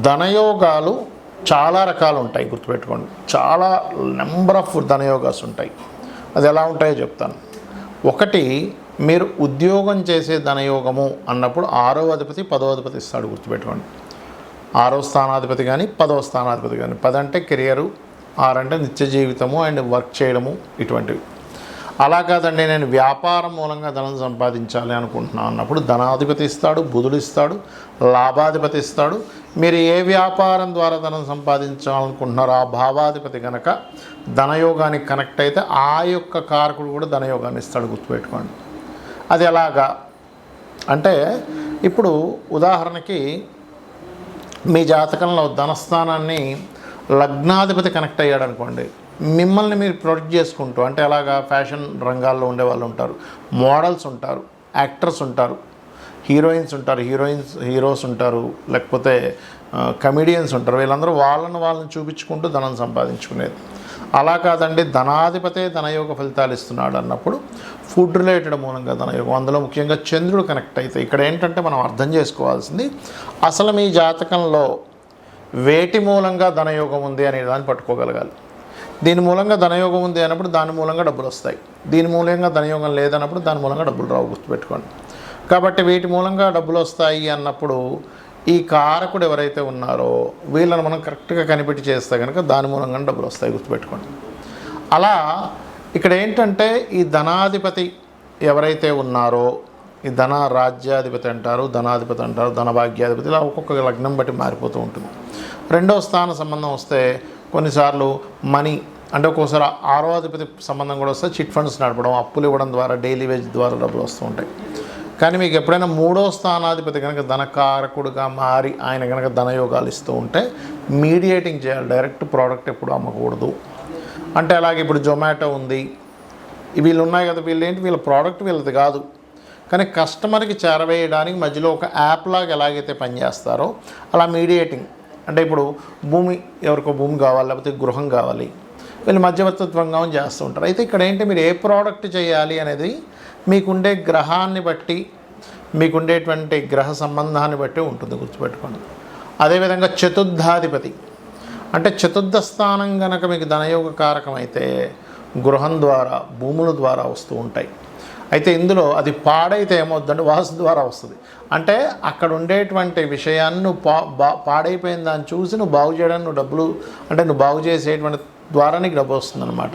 ధనయోగాలు చాలా రకాలు ఉంటాయి, గుర్తుపెట్టుకోండి. చాలా నెంబర్ ఆఫ్ ధనయోగాస్ ఉంటాయి. అది ఎలా ఉంటాయో చెప్తాను. ఒకటి, మీరు ఉద్యోగం చేసే ధనయోగము అన్నప్పుడు 6వ అధిపతి 10వ అధిపతి ఇస్తాడు, గుర్తుపెట్టుకోండి. 6వ స్థానాధిపతి కానీ 10వ స్థానాధిపతి కానీ. 10 అంటే కెరియరు, 6 అంటే నిత్య జీవితము అండ్ వర్క్ చేయడము, ఇటువంటివి. అలా కాదండి, నేను వ్యాపారం మూలంగా ధనం సంపాదించాలి అనుకుంటున్నాను అన్నప్పుడు ధనాధిపతి ఇస్తాడు, బుధుడు ఇస్తాడు, లాభాధిపతి ఇస్తాడు. మీరు ఏ వ్యాపారం ద్వారా ధనం సంపాదించాలనుకుంటున్నారో ఆ భావాధిపతి కనుక ధనయోగానికి కనెక్ట్ అయితే ఆ యొక్క కారకుడు కూడా ధనయోగాన్ని ఇస్తాడు, గుర్తుపెట్టుకోండి. అది ఎలాగా అంటే, ఇప్పుడు ఉదాహరణకి మీ జాతకంలో ధనస్థానాన్ని లగ్నాధిపతి కనెక్ట్ అయ్యాడు అనుకోండి, మిమ్మల్ని మీరు ప్రొటెక్ట్ చేసుకుంటూ, అంటే అలాగా ఫ్యాషన్ రంగాల్లో ఉండే వాళ్ళు ఉంటారు, మోడల్స్ ఉంటారు, యాక్టర్స్ ఉంటారు, హీరోయిన్స్ ఉంటారు, హీరోస్ ఉంటారు, లేకపోతే కమెడియన్స్ ఉంటారు. వీళ్ళందరూ వాళ్ళని చూపించుకుంటూ ధనం సంపాదించుకునేది. అలా కాదండి, ధనాధిపతే ధనయోగ ఫలితాలు ఇస్తున్నాడు అన్నప్పుడు ఫుడ్ రిలేటెడ్ మూలంగా ధనయోగం, అందులో ముఖ్యంగా చంద్రుడు కనెక్ట్ అయితే. ఇక్కడ ఏంటంటే మనం అర్థం చేసుకోవాల్సింది, అసలు మీ జాతకంలో వేటి మూలంగా ధనయోగం ఉంది అనే దాన్ని పట్టుకోగలగాలి. దీని మూలంగా ధనయోగం ఉంది అన్నప్పుడు దాని మూలంగా డబ్బులు వస్తాయి, దీని మూలంగా ధనయోగం లేదన్నప్పుడు దాని మూలంగా డబ్బులు రావు, గుర్తుపెట్టుకోండి. కాబట్టి వీటి మూలంగా డబ్బులు వస్తాయి అన్నప్పుడు ఈ కారకుడు ఎవరైతే ఉన్నారో వీళ్ళని మనం కరెక్ట్గా కనిపెట్టి చేస్తే కనుక దాని మూలంగా డబ్బులు వస్తాయి, గుర్తుపెట్టుకోండి. అలా ఇక్కడ ఏంటంటే, ఈ ధనాధిపతి ఎవరైతే ఉన్నారో, ఈ ధన రాజ్యాధిపతి అంటారు, ధనాధిపతి అంటారు, ధనభాగ్యాధిపతి, ఇలా ఒక్కొక్క లగ్నం బట్టి మారిపోతూ ఉంటుంది. 2వ స్థాన సంబంధం వస్తే కొన్నిసార్లు మనీ అంటే ఒక్కోసారి 6వ అధిపతి సంబంధం కూడా వస్తే చిట్ ఫండ్స్ నడపడం, అప్పులు ఇవ్వడం ద్వారా, డైలీ వేజ్ ద్వారా డబ్బులు వస్తూ ఉంటాయి. కానీ మీకు ఎప్పుడైనా 3వ స్థానాధిపతి కనుక ధనకారకుడుగా మారి ఆయన కనుక ధనయోగాలు ఇస్తూ ఉంటే మీడియేటింగ్ చేయాలి, డైరెక్ట్ ప్రోడక్ట్ ఎప్పుడు అమ్మకూడదు. అంటే అలాగే ఇప్పుడు జొమాటో ఉంది, వీళ్ళు ఉన్నాయి కదా, వీళ్ళు ఏంటి, వీళ్ళ ప్రోడక్ట్ వీళ్ళది కాదు, కానీ కస్టమర్కి చేరవేయడానికి మధ్యలో ఒక యాప్ లాగా ఎలాగైతే పనిచేస్తారో అలా మీడియేటింగ్. అంటే ఇప్పుడు భూమి, ఎవరికో భూమి కావాలి, లేకపోతే గృహం కావాలి, వీళ్ళు మధ్యవర్తిత్వంగా చేస్తూ ఉంటారు. అయితే ఇక్కడ ఏంటి, మీరు ఏ ప్రోడక్ట్ చేయాలి అనేది మీకుండే గ్రహాన్ని బట్టి, మీకుండేటువంటి గ్రహ సంబంధాన్ని బట్టి ఉంటుంది, గుర్తుపెట్టుకోండి. అదేవిధంగా చతుర్థాధిపతి అంటే చతుర్థ స్థానం కనుక మీకు ధనయోగ కారకం అయితే గృహం ద్వారా, భూముల ద్వారా వస్తూ ఉంటాయి. అయితే ఇందులో అది పాడైతే ఏమవుతుందంటే వాస్తు ద్వారా వస్తుంది. అంటే అక్కడ ఉండేటువంటి విషయాన్ని నువ్వు పాడైపోయిన దాన్ని చూసి నువ్వు బాగు చేయడానికి నువ్వు డబ్బులు, అంటే నువ్వు బాగు చేసేటువంటి ద్వారా నీకు డబ్బు వస్తుందన్నమాట.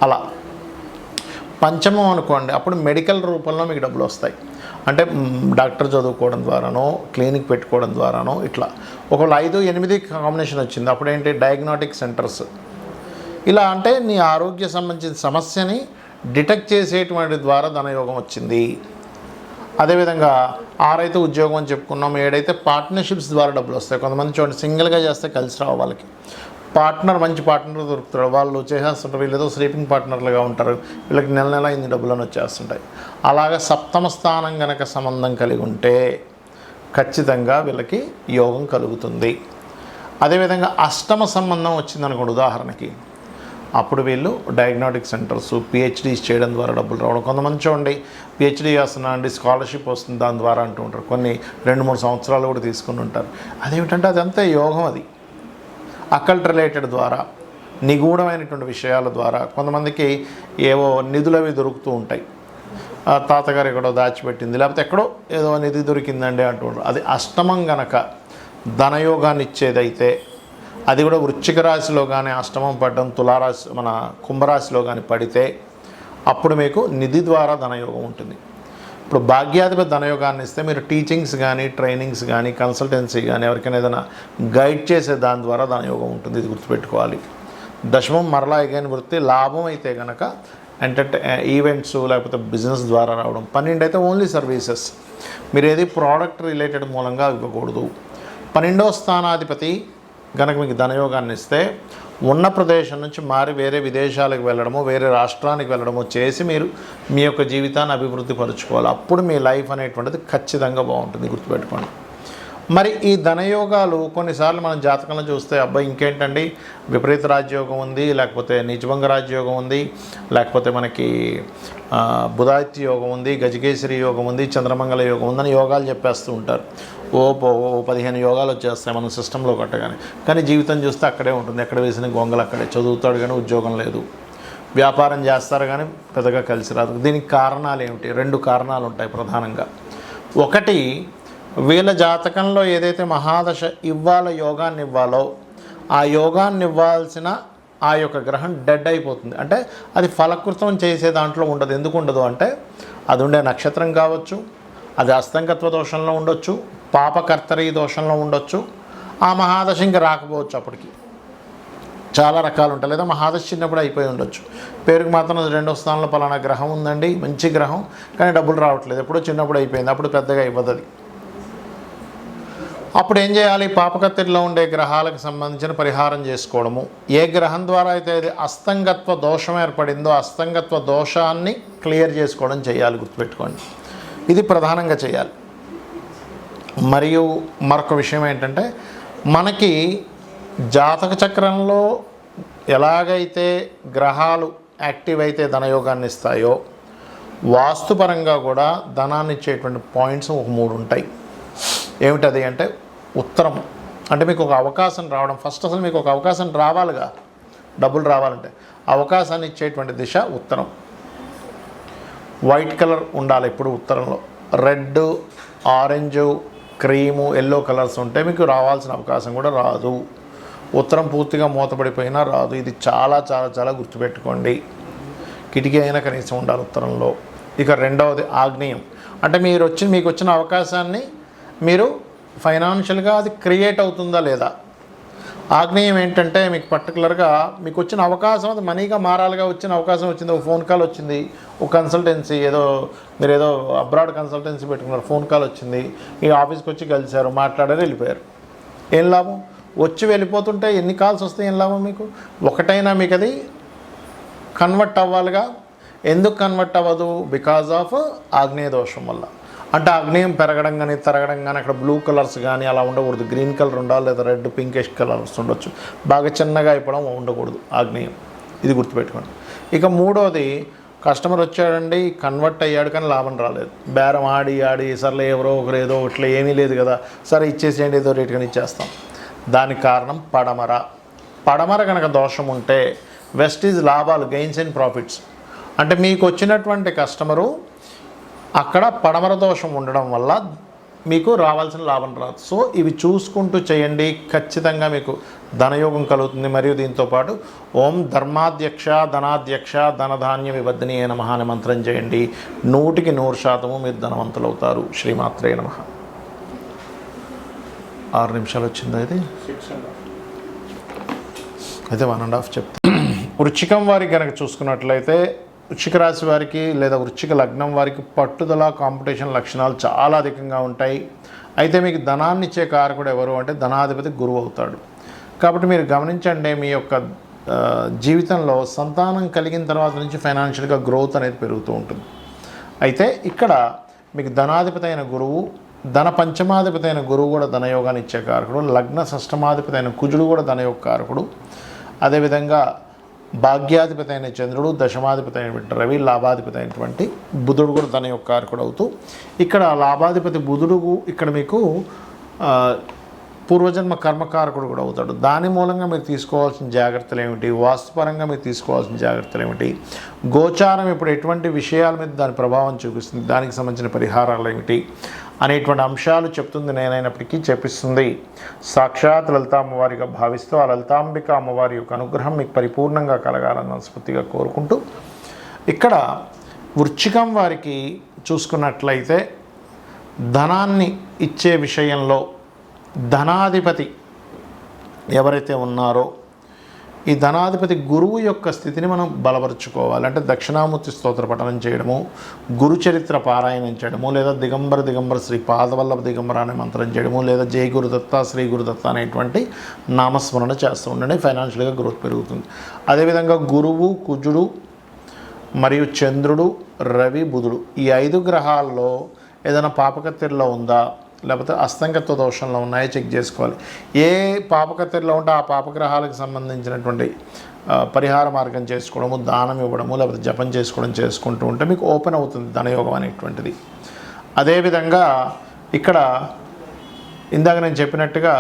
అలా పంచమం అనుకోండి, అప్పుడు మెడికల్ రూపంలో మీకు డబ్బులు వస్తాయి. అంటే డాక్టర్ చదువుకోవడం ద్వారానో, క్లినిక్ పెట్టుకోవడం ద్వారానో, ఇట్లా ఒకవేళ 5, 8 కాంబినేషన్ వచ్చింది, అప్పుడు ఏంటి, డయాగ్నోటిక్ సెంటర్స్. ఇలా అంటే నీ ఆరోగ్య సంబంధించిన సమస్యని డిటెక్ట్ చేసేటువంటి ద్వారా ధనయోగం వచ్చింది. అదేవిధంగా 6 అయితే ఉద్యోగం అని చెప్పుకున్నాం, 7 అయితే పార్ట్నర్షిప్స్ ద్వారా డబ్బులు వస్తాయి. కొంతమంది చూడండి, సింగిల్గా చేస్తే కలిసి రావు, వాళ్ళకి పార్ట్నర్, మంచి పార్ట్నర్ దొరుకుతాడు, వాళ్ళు చేసేస్తుంటారు, వీళ్ళు ఏదో స్లీపింగ్ పార్ట్నర్లుగా ఉంటారు, వీళ్ళకి నెల ఇన్ని డబ్బులను వచ్చేస్తుంటాయి. అలాగా 7వ స్థానం కనుక సంబంధం కలిగి ఉంటే ఖచ్చితంగా వీళ్ళకి యోగం కలుగుతుంది. అదేవిధంగా 8వ సంబంధం వచ్చిందనుకోండి ఉదాహరణకి, అప్పుడు వీళ్ళు డయాగ్నోటిక్ సెంటర్స్, పిహెచ్డీస్ చేయడం ద్వారా డబ్బులు రావడం. కొంతమంది చూడండి, పిహెచ్డీ చేస్తున్నాండి, స్కాలర్షిప్ వస్తుంది దాని ద్వారా అంటూ ఉంటారు, కొన్ని 2-3 సంవత్సరాలు కూడా తీసుకుని ఉంటారు. అదేమిటంటే అదంతా యోగం, అది అకల్ట్ రిలేటెడ్ ద్వారా, నిగూఢమైనటువంటి విషయాల ద్వారా. కొంతమందికి ఏవో నిధులు అవి దొరుకుతూ ఉంటాయి, తాతగారు ఎక్కడో దాచిపెట్టింది, లేకపోతే ఎక్కడో ఏదో నిధి దొరికిందండి అంటుంటారు. అది అష్టమం గనక ధనయోగాన్ని ఇచ్చేదైతే, అది కూడా వృశ్చిక రాశిలో కానీ అష్టమం పడడం, తులారాశి మన కుంభరాశిలో కానీ పడితే అప్పుడు మీకు నిధి ద్వారా ధనయోగం ఉంటుంది. ఇప్పుడు భాగ్యాధిపతి ధనయోగాన్ని ఇస్తే మీరు టీచింగ్స్ కానీ, ట్రైనింగ్స్ కానీ, కన్సల్టెన్సీ కానీ, ఎవరికైనా ఏదైనా గైడ్ చేసే దాని ద్వారా ధనయోగం ఉంటుంది, ఇది గుర్తుపెట్టుకోవాలి. దశమం మరలా ఎగైన వృత్తి, లాభం అయితే కనుక ఈవెంట్స్ లేకపోతే బిజినెస్ ద్వారా రావడం. 12 అయితే ఓన్లీ సర్వీసెస్, మీరు ఏది ప్రోడక్ట్ రిలేటెడ్ మూలంగా ఇవ్వకూడదు. 12వ స్థానాధిపతి కనుక మీకు ధనయోగాన్ని ఇస్తే ఉన్న ప్రదేశం నుంచి మారి వేరే విదేశాలకు వెళ్ళడము, వేరే రాష్ట్రానికి వెళ్ళడము చేసి మీరు మీ యొక్క జీవితాన్ని అభివృద్ధి పరుచుకోవాలి. అప్పుడు మీ లైఫ్ అనేటువంటిది ఖచ్చితంగా బాగుంటుంది, గుర్తుపెట్టుకోండి. మరి ఈ ధనయోగాలు కొన్నిసార్లు మనం జాతకంలో చూస్తే, అబ్బాయి ఇంకేంటండి విపరీత రాజ్యోగం ఉంది, లేకపోతే నీచభంగ రాజ్యోగం ఉంది, లేకపోతే మనకి బుధాదిత్య యోగం ఉంది, గజకేసరి యోగం ఉంది, చంద్రమంగళ యోగం ఉందని యోగాలు చెప్పేస్తూ ఉంటారు. ఓ 15 యోగాలు వచ్చేస్తాయి మనం సిస్టంలో కట్టగానే. కానీ జీవితం చూస్తే అక్కడే ఉంటుంది, ఎక్కడ వేసిన గొంగలు అక్కడే. చదువుతాడు కానీ ఉద్యోగం లేదు, వ్యాపారం చేస్తారు కానీ పెద్దగా కలిసి రాదు. దీనికి కారణాలు ఏమిటి? 2 కారణాలు ఉంటాయి ప్రధానంగా. ఒకటి, వీళ్ళ జాతకంలో ఏదైతే మహాదశ యోగాన్ని ఇవ్వాలో ఆ యోగాన్ని ఇవ్వాల్సిన ఆ యొక్క గ్రహం డెడ్ అయిపోతుంది. అంటే అది ఫలకృతం చేసే దాంట్లో ఉండదు. ఎందుకు ఉండదు అంటే అది ఉండే నక్షత్రం కావచ్చు, అది అస్తంగత్వ దోషంలో ఉండొచ్చు, పాపకర్తరీ దోషంలో ఉండొచ్చు, ఆ మహాదశ ఇంకా రాకపోవచ్చు. అప్పటికి చాలా రకాలు ఉంటాయి. లేదా మహాదశ చిన్నప్పుడు అయిపోయి ఉండొచ్చు. పేరుకు మాత్రం 2వ స్థానంలో పలానా గ్రహం ఉందండి, మంచి గ్రహం, కానీ డబ్బులు రావట్లేదు, ఎప్పుడో చిన్నప్పుడు అయిపోయింది, అప్పుడు పెద్దగా ఇవ్వదు అది. అప్పుడు ఏం చేయాలి? పాపకత్తిలో ఉండే గ్రహాలకు సంబంధించిన పరిహారం చేసుకోవడము. ఏ గ్రహం ద్వారా అయితే అది అస్తంగత్వ దోషం ఏర్పడిందో అస్తంగత్వ దోషాన్ని క్లియర్ చేసుకోవడం చేయాలి, గుర్తుపెట్టుకోండి. ఇది ప్రధానంగా చేయాలి. మరియు మరొక విషయం ఏంటంటే, మనకి జాతక చక్రంలో ఎలాగైతే గ్రహాలు యాక్టివ్ అయితే ధనయోగాన్ని ఇస్తాయో, వాస్తుపరంగా కూడా ధనాన్ని ఇచ్చేటువంటి పాయింట్స్ ఒక 3 ఉంటాయి. ఏమిటది అంటే, ఉత్తరం అంటే మీకు ఒక అవకాశం రావడం. ఫస్ట్ అసలు మీకు ఒక అవకాశం రావాలిగా, డబ్బులు రావాలంటే అవకాశాన్ని ఇచ్చేటువంటి దిశ ఉత్తరం. వైట్ కలర్ ఉండాలి ఎప్పుడు ఉత్తరంలో. Red, orange, cream, yellow colours ఉంటే మీకు రావాల్సిన అవకాశం కూడా రాదు. ఉత్తరం పూర్తిగా మూతపడిపోయినా రాదు. ఇది చాలా చాలా చాలా గుర్తుపెట్టుకోండి. కిటికీ అయినా కనీసం ఉండాలి ఉత్తరంలో. ఇక 2వది ఆగ్నేయం. అంటే మీకు వచ్చిన అవకాశాన్ని మీరు ఫైనాన్షియల్గా అది క్రియేట్ అవుతుందా లేదా. ఆగ్నేయం ఏంటంటే మీకు పర్టికులర్గా మీకు వచ్చిన అవకాశం అది మనీగా మారాలిగా. వచ్చిన అవకాశం వచ్చింది, ఒక ఫోన్ కాల్ వచ్చింది, ఒక కన్సల్టెన్సీ మీరు ఏదో అబ్రాడ్ కన్సల్టెన్సీ పెట్టుకున్నారు, ఫోన్ కాల్ వచ్చింది, ఈ ఆఫీస్కి వచ్చి కలిశారు, మాట్లాడారు, వెళ్ళిపోయారు. ఏం లాభం? వచ్చి వెళ్ళిపోతుంటే ఎన్ని కాల్స్ వస్తాయి, ఏం లాభం మీకు? ఒకటైనా మీకు అది కన్వర్ట్ అవ్వాలిగా. ఎందుకు కన్వర్ట్ అవ్వదు? బికాజ్ ఆఫ్ ఆగ్నేయ దోషం వల్ల. అంటే ఆగ్నేయం పెరగడం కానీ తరగడం కానీ, అక్కడ బ్లూ కలర్స్ కానీ అలా ఉండకూడదు. గ్రీన్ కలర్ ఉండాలి, లేదా రెడ్ పింకిష్ కలర్స్ ఉండొచ్చు. బాగా చిన్నగా అయిపోవడం ఉండకూడదు ఆగ్నేయం. ఇది గుర్తుపెట్టుకోండి. ఇక 3వది, కస్టమర్ వచ్చాడండి, కన్వర్ట్ అయ్యాడు కానీ లాభం రాలేదు. బేరం ఆడి సర్లే ఎవరో ఒకరు ఏదో ఇట్లా ఏమీ లేదు కదా, సరే ఇచ్చేసేయండి, ఏదో రేట్ కానీ ఇచ్చేస్తాం. దానికి కారణం పడమర. పడమర కనుక దోషం ఉంటే వెస్ట్ ఈజ్ లాభాలు, గెయిన్స్ అండ్ ప్రాఫిట్స్. అంటే మీకు వచ్చినటువంటి కస్టమరు అక్కడ పడమర దోషం ఉండడం వల్ల మీకు రావాల్సిన లాభం రాదు. సో ఇవి చూసుకుంటూ చేయండి, ఖచ్చితంగా మీకు ధనయోగం కలుగుతుంది. మరియు దీంతోపాటు ఓం ధర్మాధ్యక్ష ధనాధ్యక్ష ధనధాన్య వివర్ధిని నమః అనే మంత్రం చేయండి. 100% మీరు ధనవంతులు అవుతారు. శ్రీమాత్రే నమః. 6 నిమిషాలు వచ్చిందా ఇది? అయితే 1.5 చెప్తాను. వృశ్చికం వారికి కనుక చూసుకున్నట్లయితే, వృశ్చిక రాశి వారికి లేదా వృశ్చిక లగ్నం వారికి పట్టుదల, కాంపిటీషన్ లక్షణాలు చాలా అధికంగా ఉంటాయి. అయితే మీకు ధనాన్ని ఇచ్చే కారకుడు ఎవరు అంటే ధనాధిపతి గురువు అవుతాడు. కాబట్టి మీరు గమనించండి, మీ యొక్క జీవితంలో సంతానం కలిగిన తర్వాత నుంచి ఫైనాన్షియల్గా గ్రోత్ అనేది పెరుగుతూ ఉంటుంది. అయితే ఇక్కడ మీకు ధనాధిపతి అయిన గురువు, ధన పంచమాధిపతి అయిన గురువు కూడా ధనయోగాన్ని ఇచ్చే కారకుడు, లగ్న షష్టమాధిపతి అయిన కుజుడు కూడా ధనయోగ కారకుడు, అదేవిధంగా భాగ్యాధిపతి అయిన చంద్రుడు, దశమాధిపతి అయినటువంటి రవి, లాభాధిపతి అయినటువంటి బుధుడు కూడా ధన యొక్క కారకుడు అవుతూ, ఇక్కడ లాభాధిపతి బుధుడు ఇక్కడ మీకు పూర్వజన్మ కర్మకారకుడు కూడా అవుతాడు. దాని మూలంగా మీరు తీసుకోవాల్సిన జాగ్రత్తలు ఏమిటి, వాస్తుపరంగా మీరు తీసుకోవాల్సిన జాగ్రత్తలు ఏమిటి, గోచారం ఇప్పుడు ఎటువంటి విషయాల మీద దాని ప్రభావం చూపిస్తుంది, దానికి సంబంధించిన పరిహారాలు ఏమిటి అనేటువంటి అంశాలు చెప్తుంది. నేనైనప్పటికీ చెప్పిస్తుంది సాక్షాత్ లలితా అమ్మవారిగా భావిస్తూ, ఆ లలితాంబిక అమ్మవారి యొక్క అనుగ్రహం మీకు పరిపూర్ణంగా కలగాలని మనస్ఫూర్తిగా కోరుకుంటూ, ఇక్కడ వృశ్చికం వారికి చూసుకున్నట్లయితే ధనాన్ని ఇచ్చే విషయంలో ధనాధిపతి ఎవరైతే ఉన్నారో ఈ ధనాధిపతి గురువు యొక్క స్థితిని మనం బలపరుచుకోవాలి. అంటే దక్షిణామూర్తి స్తోత్ర పఠనం చేయడము, గురు చరిత్ర పారాయణం చేయడము, లేదా దిగంబర శ్రీ పాదవల్లభ దిగంబర అనే మంత్రం చేయడము, లేదా జై గురుదత్త శ్రీ గురుదత్త అనేటువంటి నామస్మరణ చేస్తూ ఉండండి. ఫైనాన్షియల్గా గ్రోత్ పెరుగుతుంది. అదేవిధంగా గురువు, కుజుడు మరియు చంద్రుడు, రవి, బుధుడు ఈ 5 గ్రహాల్లో ఏదైనా పాపకత్తిరిలో ఉందా, లేకపోతే అస్తంగత్వ దోషంలో ఉన్నాయో చెక్ చేసుకోవాలి. ఏ పాపకత్తిరిలో ఉంటే ఆ పాపగ్రహాలకు సంబంధించినటువంటి పరిహార మార్గం చేసుకోవడము, దానం ఇవ్వడము, లేకపోతే జపం చేసుకోవడం చేసుకుంటూ ఉంటే మీకు ఓపెన్ అవుతుంది ధనయోగం అనేటువంటిది. అదేవిధంగా ఇక్కడ ఇందాక నేను చెప్పినట్టుగా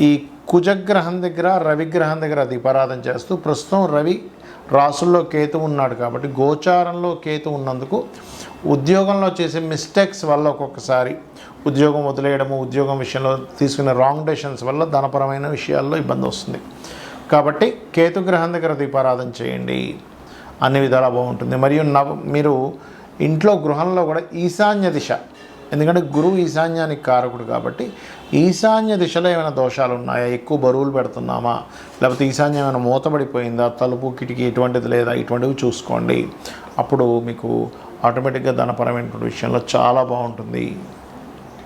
ఈ కుజగ్రహం దగ్గర రవిగ్రహం దగ్గర దీపారాధన చేస్తూ, ప్రస్తుతం రవి రాసుల్లో కేతు ఉన్నాడు కాబట్టి గోచారంలో కేతు ఉన్నందుకు ఉద్యోగంలో చేసే మిస్టేక్స్ వల్ల ఒక్కొక్కసారి ఉద్యోగం వదిలేయడము, ఉద్యోగం విషయంలో తీసుకునే రాంగ్ డెసిషన్స్ వల్ల ధనపరమైన విషయాల్లో ఇబ్బంది వస్తుంది. కాబట్టి కేతుగ్రహం దగ్గర దీపారాధన చేయండి, అన్ని విధాలా బాగుంటుంది. మరియు మీరు ఇంట్లో గృహంలో కూడా ఈశాన్య దిశ, ఎందుకంటే గురువు ఈశాన్యానికి కారకుడు కాబట్టి ఈశాన్య దిశలో ఏమైనా దోషాలు ఉన్నాయా, ఎక్కువ బరువులు పెడుతున్నామా, లేకపోతే ఈశాన్యం ఏమైనా మూతబడిపోయిందా, తలుపు కిటికీ ఇటువంటిది లేదా, ఇటువంటివి చూసుకోండి. అప్పుడు మీకు ఆటోమేటిక్గా ధనపరమైనటువంటి విషయంలో చాలా బాగుంటుంది.